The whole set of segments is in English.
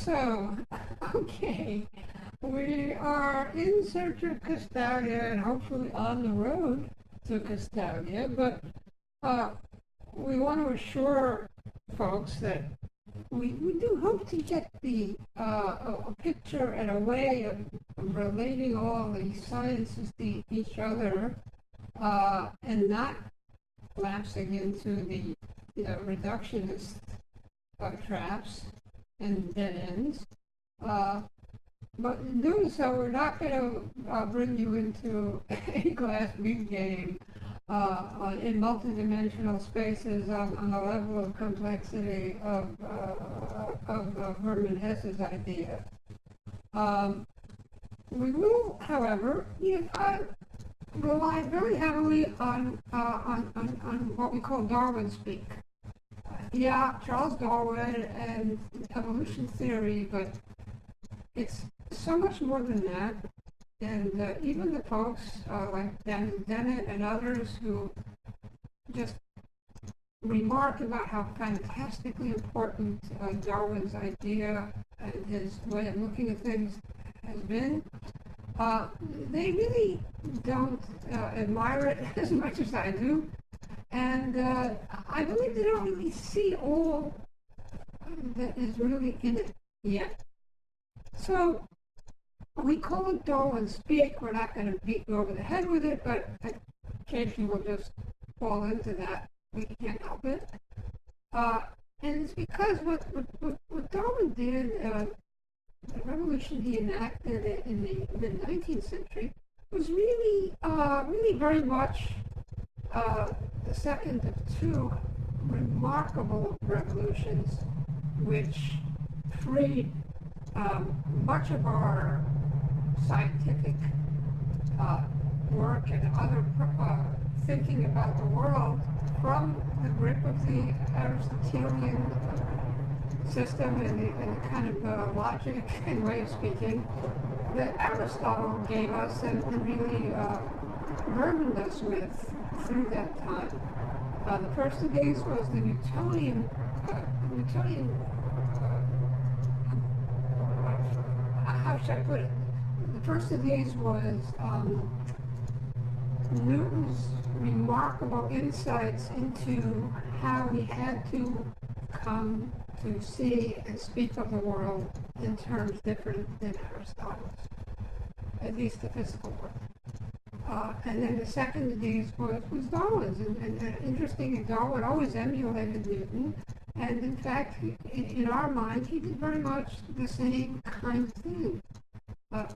So, okay, we are in search of Castalia and hopefully on the road to Castalia, but we want to assure folks that we do hope to get a picture and a way of relating all these sciences to each other and not lapsing into the reductionist traps and dead ends. But in doing so, we're not going to bring you into a glass bead game in multidimensional spaces on the level of complexity of Hermann Hesse's idea. We will, however, rely very heavily on what we call Darwin speak. Yeah, Charles Darwin and evolution theory, but it's so much more than that. And even the folks like Dan Dennett and others who just remark about how fantastically important Darwin's idea and his way of looking at things has been, they really don't admire it as much as I do. And I believe they don't really see all that is really in it yet. So we call it Darwin speak. We're not going to beat you over the head with it, but occasionally we'll just fall into that. We can't help it. And it's because what Darwin did, the revolution he enacted in the mid-19th century, was really very much the second of two remarkable revolutions which freed much of our scientific work and other thinking about the world from the grip of the Aristotelian system and the kind of logic and way of speaking that Aristotle gave us and really burdened us with through that time. The first of these was the Newtonian how should I put it? The first of these was Newton's remarkable insights into how we had to come to see and speak of the world in terms different than Aristotle's, at least the physical world. And then the second of these was Darwin's. And interesting, Darwin always emulated Newton. And in fact, in our mind, he did very much the same kind of thing.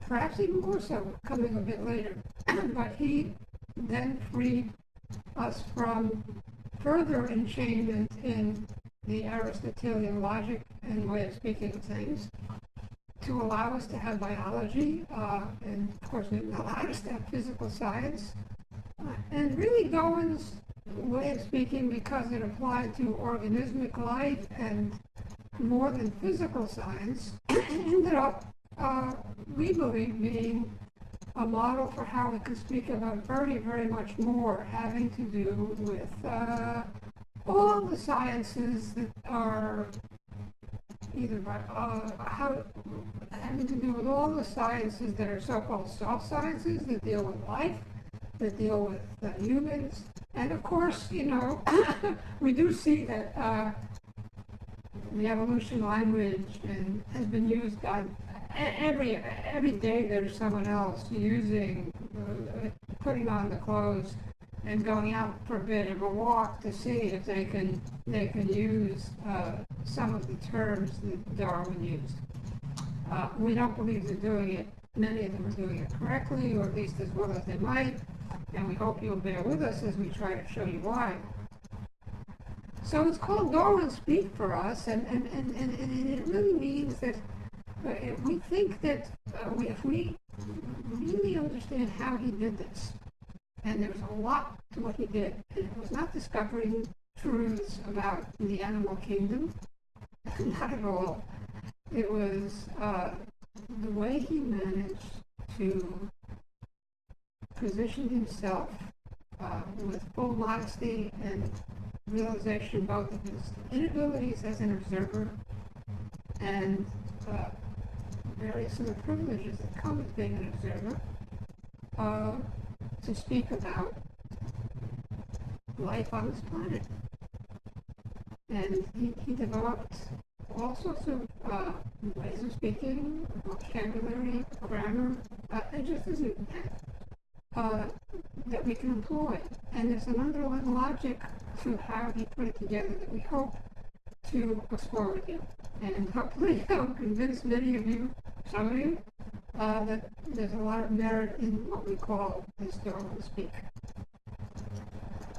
Perhaps even more so, coming a bit later. But he then freed us from further enchainment in the Aristotelian logic and way of speaking of things to allow us to have biology, and of course Newton allowed us to have physical science. And really Darwin's way of speaking, because it applied to organismic life and more than physical science, ended up, we believe, being a model for how we could speak about very, very much more having to do with all the sciences that are either by having to do with all the sciences that are so-called soft sciences that deal with life, that deal with humans, and of course, we do see that the evolution language has been used on every day. There's someone else using, putting on the clothes and going out for a bit of a walk to see if they can use some of the terms that Darwin used. We don't believe they're doing it. Many of them are doing it correctly, or at least as well as they might, and we hope you'll bear with us as we try to show you why. So it's called Darwin speak for us, and it really means that we think that if we really understand how he did this, and there's a lot to what he did, and it was not discovering truths about the animal kingdom, not at all. It was the way he managed to position himself with full modesty and realization both of his inabilities as an observer and various of the privileges that come with being an observer, to speak about life on this planet. And he developed all sorts of ways of speaking, vocabulary, grammar. It just isn't that we can employ. And there's an underlying logic to how he put it together that we hope to explore with you. And hopefully I'll convince many of you, some of you, that there's a lot of merit in what we call this Darwin speak.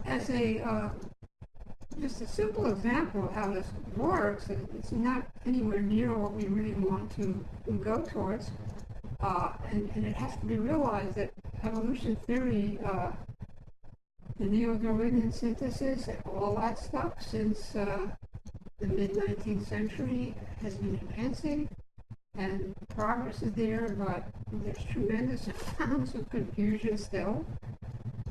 As a just a simple example of how this works, it's not anywhere near what we really want to go towards, and it has to be realized that evolution theory, the Neo-Darwinian synthesis, all that stuff since the mid-19th century has been advancing, and progress is there, but there's tremendous amounts of confusion still,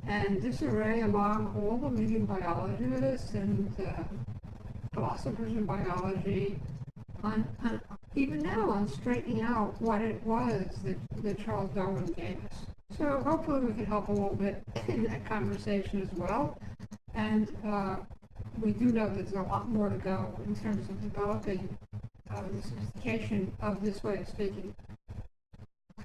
and disarray among all the leading biologists and philosophers in biology, on even now on straightening out what it was that Charles Darwin gave us. So hopefully we can help a little bit in that conversation as well, and we do know there's a lot more to go in terms of developing the sophistication of this way of speaking.